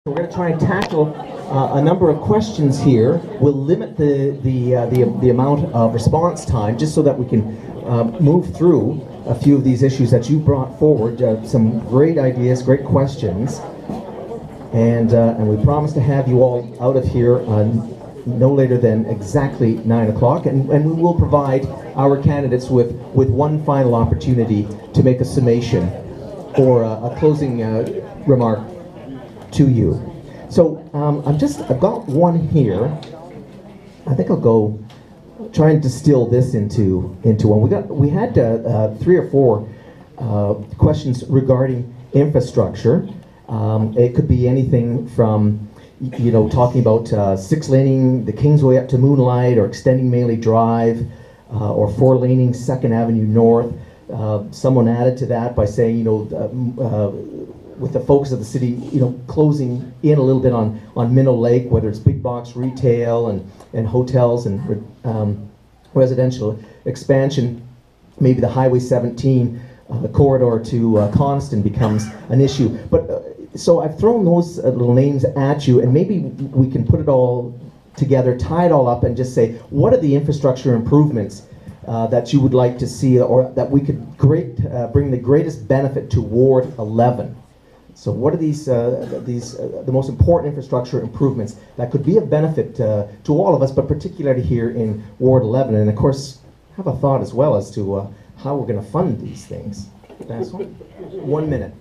We're going to try and tackle a number of questions here. We'll limit the amount of response time just so that we can move through a few of these issues that you brought forward. Some great ideas, great questions, and we promise to have you all out of here no later than exactly 9 o'clock, and we will provide our candidates with one final opportunity to make a summation or a closing remark to you. So I've got one here. I think I'll try and distill this into one. We had 3 or 4 questions regarding infrastructure. It could be anything from talking about 6-laning the Kingsway up to Moonlight, or extending Maley Drive, or 4-laning 2nd Avenue North. Someone added to that by saying with the focus of the city, closing in a little bit on Minnow Lake, whether it's big box retail and hotels and residential expansion, maybe the Highway 17 corridor to Coniston becomes an issue. But so I've thrown those little names at you, and maybe we can put it all together, tie it all up, and just say, what are the infrastructure improvements that you would like to see, or that we could bring the greatest benefit to Ward 11? So what are the most important infrastructure improvements that could be of benefit to all of us, but particularly here in Ward 11? And of course, have a thought as well as to how we're going to fund these things. That's 1 minute.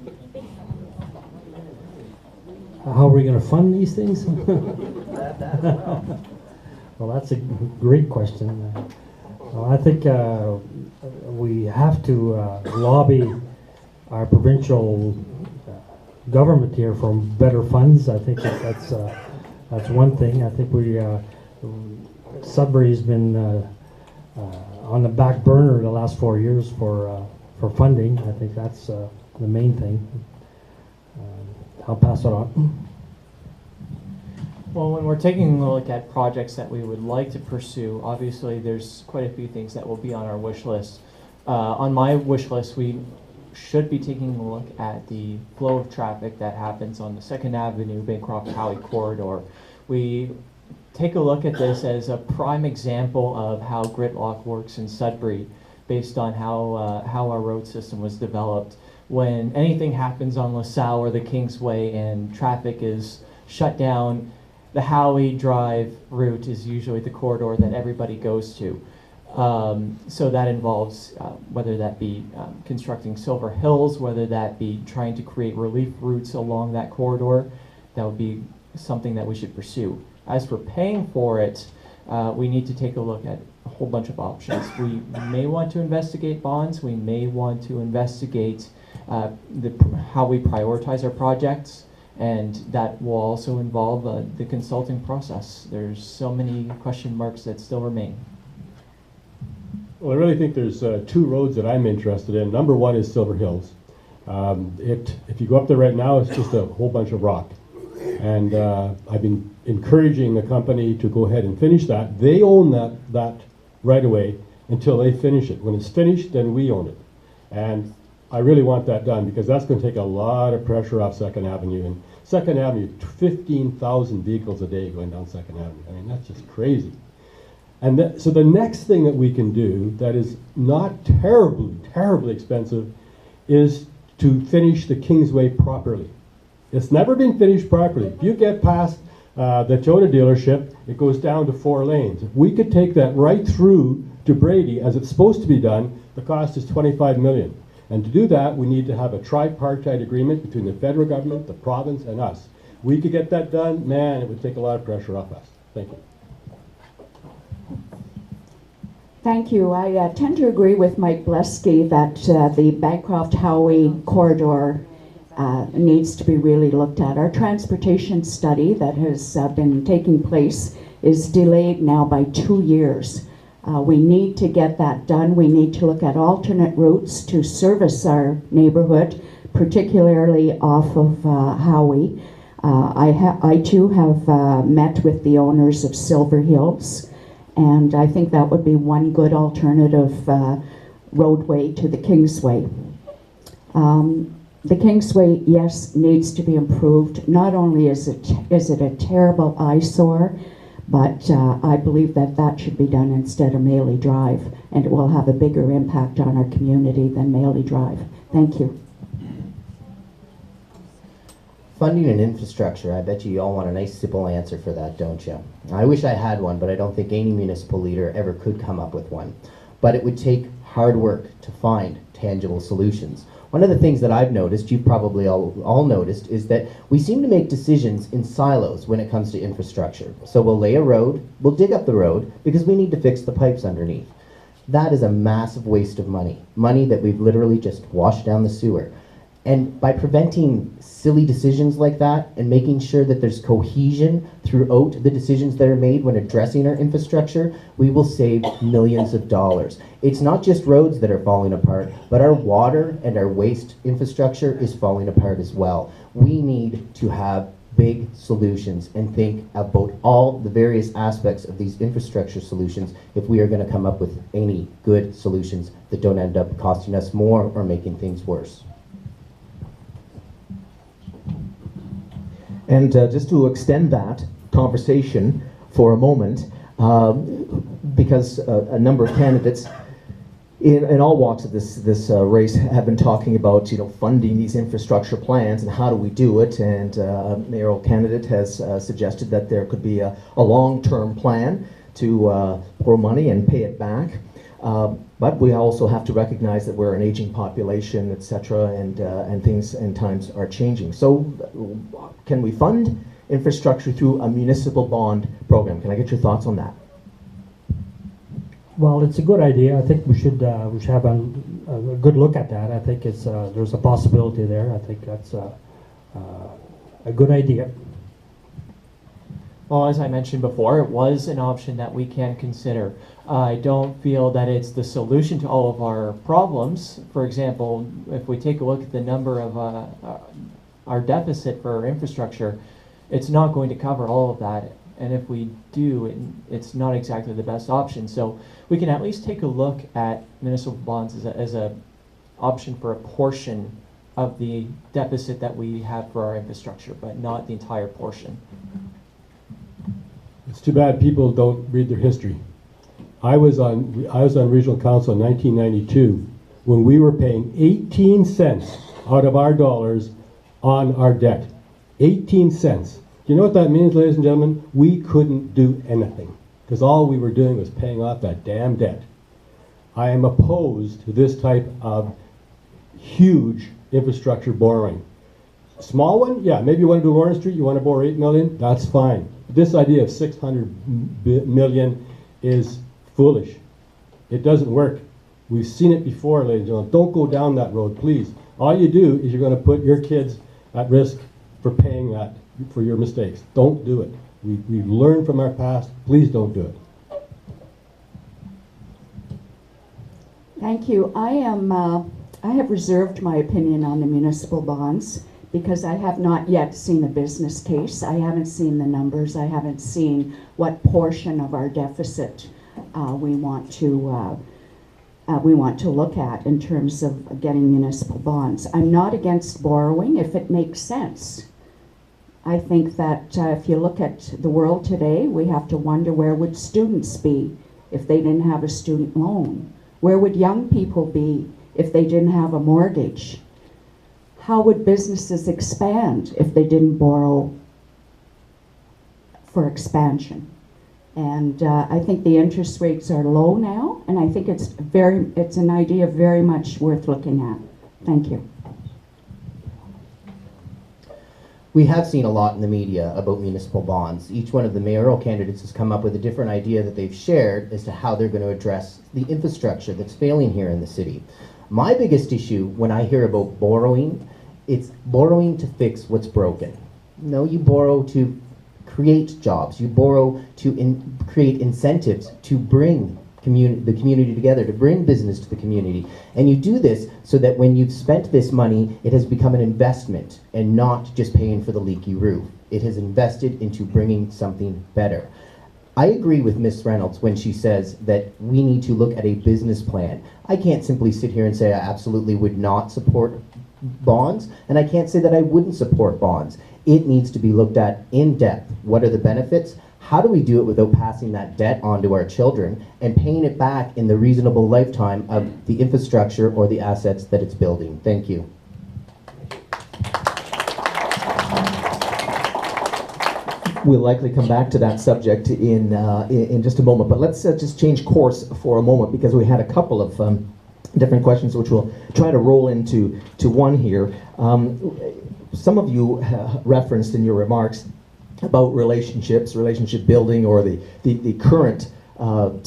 How are we going to fund these things? Well, that's a great question. I think we have to lobby our provincial government here for better funds. I think that's one thing. I think Sudbury's been on the back burner the last 4 years for funding. I think that's the main thing. I'll pass it on. Well, when we're taking a look at projects that we would like to pursue, obviously there's quite a few things that will be on our wish list. On my wish list, we should be taking a look at the flow of traffic that happens on the 2nd Avenue, Bancroft-Howie corridor. We take a look at this as a prime example of how gridlock works in Sudbury, based on how our road system was developed. When anything happens on LaSalle or the Kingsway and traffic is shut down, the Howie Drive route is usually the corridor that everybody goes to. So that involves whether that be constructing Silver Hills, whether that be trying to create relief routes along that corridor. That would be something that we should pursue. As for paying for it, we need to take a look at a whole bunch of options. We may want to investigate bonds. We may want to investigate how we prioritize our projects, and that will also involve the consulting process. There's so many question marks that still remain. Well, I really think there's 2 roads that I'm interested in. Number 1 is Silver Hills. If you go up there right now, it's just a whole bunch of rock. And I've been encouraging the company to go ahead and finish that. They own that right away until they finish it. When it's finished, then we own it. And I really want that done, because that's going to take a lot of pressure off 2nd Avenue. And 2nd Avenue, 15,000 vehicles a day going down 2nd Avenue. I mean, that's just crazy. And so the next thing that we can do that is not terribly expensive is to finish the Kingsway properly. It's never been finished properly. If you get past the Toyota dealership, it goes down to 4 lanes. If we could take that right through to Brady, as it's supposed to be done, the cost is $25 million. And to do that, we need to have a tripartite agreement between the federal government, the province, and us. We could get that done, man, it would take a lot of pressure off us. Thank you. Thank you. I tend to agree with Mike Blesky that the Bancroft-Howie corridor needs to be really looked at. Our transportation study that has been taking place is delayed now by 2 years. We need to get that done. We need to look at alternate routes to service our neighborhood, particularly off of Howie. I too have met with the owners of Silver Hills, and I think that would be one good alternative roadway to the Kingsway. The Kingsway, yes, needs to be improved. Not only is it a terrible eyesore, but I believe that that should be done instead of Maley Drive, and it will have a bigger impact on our community than Maley Drive. Thank you. Funding and infrastructure, I bet you all want a nice simple answer for that, don't you? I wish I had one, but I don't think any municipal leader ever could come up with one. But it would take hard work to find tangible solutions. One of the things that I've noticed, you've probably all noticed, is that we seem to make decisions in silos when it comes to infrastructure. So we'll lay a road, we'll dig up the road, because we need to fix the pipes underneath. That is a massive waste of money. Money that we've literally just washed down the sewer. And by preventing silly decisions like that and making sure that there's cohesion throughout the decisions that are made when addressing our infrastructure, we will save millions of dollars. It's not just roads that are falling apart, but our water and our waste infrastructure is falling apart as well. We need to have big solutions and think about all the various aspects of these infrastructure solutions if we are going to come up with any good solutions that don't end up costing us more or making things worse. And just to extend that conversation for a moment, because a number of candidates in all walks of this race have been talking about, funding these infrastructure plans and how do we do it. And a mayoral candidate has suggested that there could be a long-term plan to pour money and pay it back. But we also have to recognize that we're an aging population, etc., and things and times are changing. So, can we fund infrastructure through a municipal bond program? Can I get your thoughts on that? Well, it's a good idea. I think we should have a good look at that. I think it's there's a possibility there. I think that's a good idea. Well, as I mentioned before, it was an option that we can consider. I don't feel that it's the solution to all of our problems. For example, if we take a look at the number of our deficit for our infrastructure, it's not going to cover all of that. And if we do, it's not exactly the best option. So we can at least take a look at municipal bonds as a option for a portion of the deficit that we have for our infrastructure, but not the entire portion. It's too bad people don't read their history. I was on regional council in 1992 when we were paying 18 cents out of our dollars on our debt. 18 cents. Do you know what that means, ladies and gentlemen? We couldn't do anything because all we were doing was paying off that damn debt. I am opposed to this type of huge infrastructure borrowing. Small one, yeah, maybe you want to do Lawrence Street, you want to borrow 8 million, that's fine. But this idea of 600 million is foolish. It doesn't work. We've seen it before, ladies and gentlemen. Don't go down that road, please. All you do is you're going to put your kids at risk for paying that for your mistakes. Don't do it. We learned from our past. Please don't do it. Thank you. I have reserved my opinion on the municipal bonds because I have not yet seen a business case. I haven't seen the numbers. I haven't seen what portion of our deficit we want to look at in terms of getting municipal bonds. I'm not against borrowing if it makes sense. I think that if you look at the world today, we have to wonder where would students be if they didn't have a student loan? Where would young people be if they didn't have a mortgage? How would businesses expand if they didn't borrow for expansion? And I think the interest rates are low now, and I think it's an idea very much worth looking at. Thank you. We have seen a lot in the media about municipal bonds. Each one of the mayoral candidates has come up with a different idea that they've shared as to how they're going to address the infrastructure that's failing here in the city. My biggest issue when I hear about borrowing, it's borrowing to fix what's broken. No, you borrow to create jobs. You borrow to create incentives to bring the community together, to bring business to the community. And you do this so that when you've spent this money, it has become an investment and not just paying for the leaky roof. It has invested into bringing something better. I agree with Ms. Reynolds when she says that we need to look at a business plan. I can't simply sit here and say I absolutely would not support bonds, and I can't say that I wouldn't support bonds. It needs to be looked at in depth. What are the benefits? How do we do it without passing that debt on to our children and paying it back in the reasonable lifetime of the infrastructure or the assets that it's building? Thank you. We'll likely come back to that subject in just a moment, but let's just change course for a moment, because we had a couple of different questions which we'll try to roll into one here. Some of you referenced in your remarks about relationship building, or the current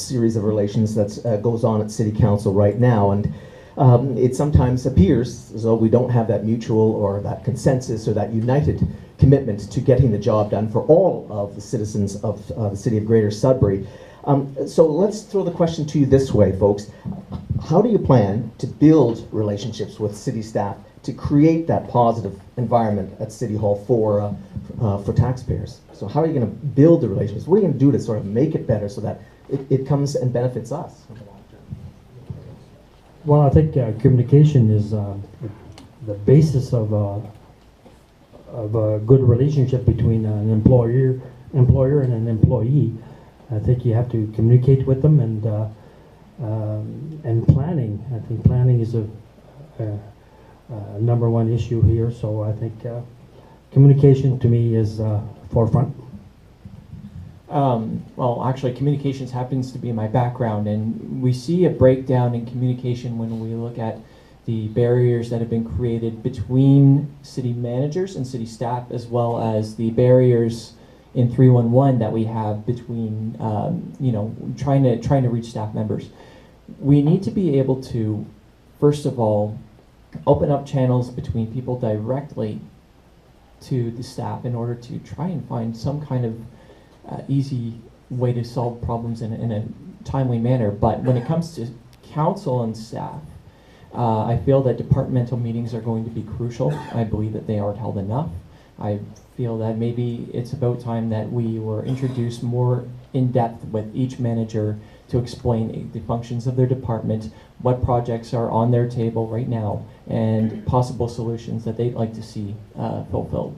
series of relations that goes on at City Council right now, and it sometimes appears as though we don't have that mutual or that consensus or that united commitment to getting the job done for all of the citizens of the city of Greater Sudbury. So let's throw the question to you this way, folks. How do you plan to build relationships with city staff to create that positive environment at City Hall for taxpayers? So how are you going to build the relationships? What are you going to do to sort of make it better so that it comes and benefits us? Well, I think communication is the basis of a good relationship between an employer and an employee. I think you have to communicate with them, and planning. I think planning is a number one issue here. So I think communication to me is forefront. Well, actually, communications happens to be my background, and we see a breakdown in communication when we look at the barriers that have been created between city managers and city staff, as well as the barriers in 311 that we have between, trying to reach staff members. We need to be able to, first of all, open up channels between people directly to the staff in order to try and find some kind of easy way to solve problems in a timely manner. But when it comes to council and staff, I feel that departmental meetings are going to be crucial. I believe that they aren't held enough. I feel that maybe it's about time that we were introduced more in depth with each manager to explain the functions of their department, what projects are on their table right now, and possible solutions that they'd like to see fulfilled.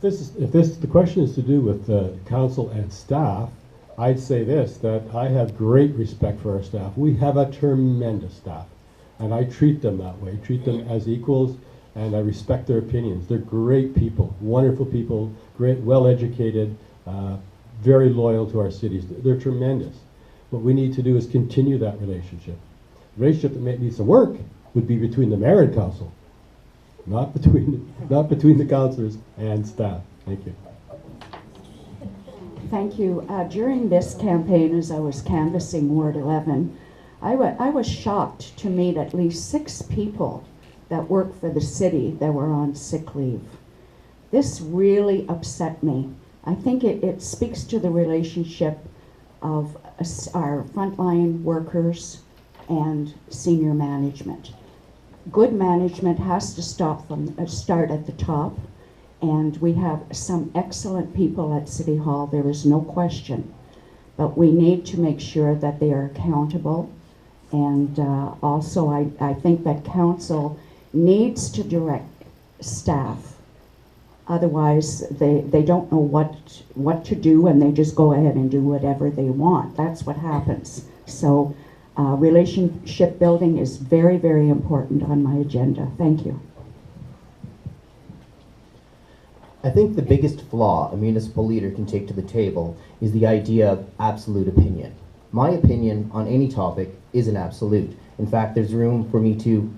If the question is to do with council and staff, I'd say this, that I have great respect for our staff. We have a tremendous staff, and I treat them that way, treat them as equals, and I respect their opinions. They're great people, wonderful people, great, well-educated, very loyal to our cities. They're tremendous. What we need to do is continue that relationship. The relationship that may need some work would be between the mayor and council, not between the councillors and staff. Thank you. Thank you. During this campaign, as I was canvassing Ward 11, I was shocked to meet at least 6 people that work for the city that were on sick leave. This really upset me. I think it speaks to the relationship of our frontline workers and senior management. Good management has to start at the top, and we have some excellent people at City Hall, there is no question. But we need to make sure that they are accountable, and also I think that council needs to direct staff. Otherwise, they don't know what to do, and they just go ahead and do whatever they want. That's what happens. So relationship building is very, very important on my agenda. Thank you. I think the biggest flaw a municipal leader can take to the table is the idea of absolute opinion. My opinion on any topic isn't absolute. In fact, there's room for me to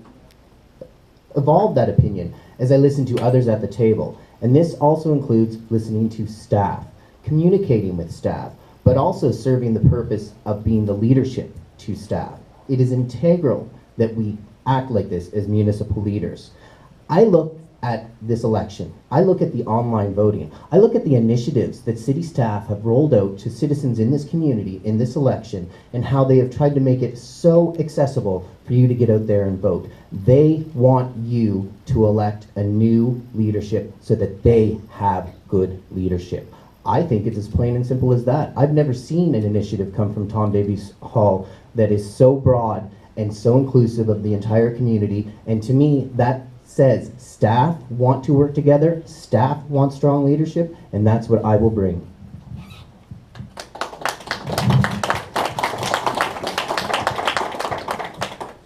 evolve that opinion as I listen to others at the table. And this also includes listening to staff, communicating with staff, but also serving the purpose of being the leadership to staff. It is integral that we act like this as municipal leaders. I look at this election. I look at the online voting. I look at the initiatives that city staff have rolled out to citizens in this community in this election, and how they have tried to make it so accessible for you to get out there and vote. They want you to elect a new leadership so that they have good leadership. I think it's as plain and simple as that. I've never seen an initiative come from Tom Davies Hall that is so broad and so inclusive of the entire community. And to me, that says staff want to work together, staff want strong leadership, and that's what I will bring.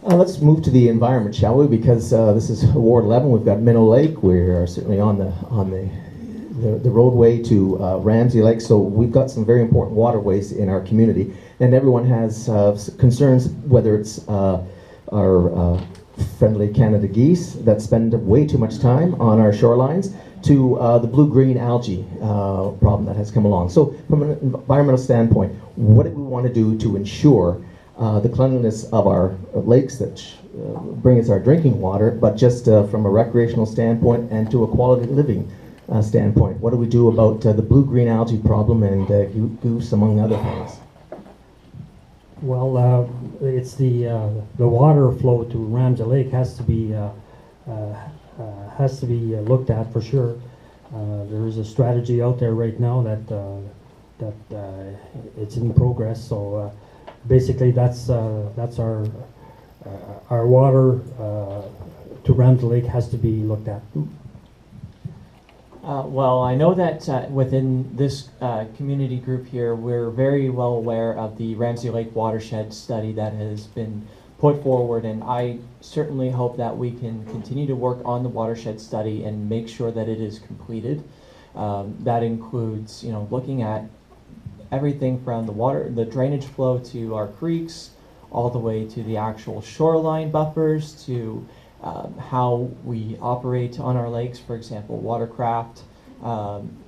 Let's move to the environment, shall we? Because this is Ward 11. We've got Minnow Lake. We are certainly on the roadway to Ramsey Lake. So we've got some very important waterways in our community, and everyone has concerns, whether it's our friendly Canada geese that spend way too much time on our shorelines, to the blue-green algae problem that has come along. So from an environmental standpoint, what do we want to do to ensure the cleanliness of our lakes that bring us our drinking water, but just from a recreational standpoint and to a quality of living standpoint? What do we do about the blue-green algae problem and goose, among other things? Well, it's the water flow to Ramsey Lake has to be looked at for sure. There is a strategy out there right now that it's in progress. So basically, that's our water to Ramsey Lake has to be looked at. Well, I know that within this community group here, we're very well aware of the Ramsey Lake watershed study that has been put forward, and I certainly hope that we can continue to work on the watershed study and make sure that it is completed. That includes, looking at everything from the drainage flow to our creeks, all the way to the actual shoreline buffers, to how we operate on our lakes, for example, watercraft.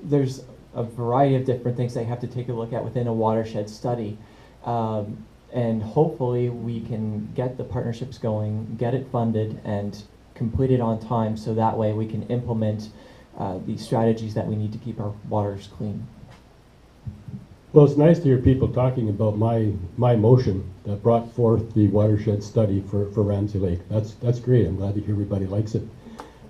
There's a variety of different things they have to take a look at within a watershed study. And hopefully we can get the partnerships going, get it funded, and complete it on time, so that way we can implement the strategies that we need to keep our waters clean. Well, it's nice to hear people talking about my motion that brought forth the watershed study for Ramsey Lake. That's great. I'm glad to hear everybody likes it.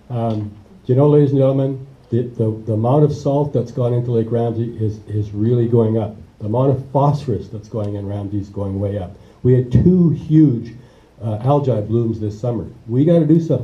Ladies and gentlemen, the amount of salt that's gone into Lake Ramsey is really going up. The amount of phosphorus that's going in Ramsey is going way up. We had 2 huge algae blooms this summer. We got to do something.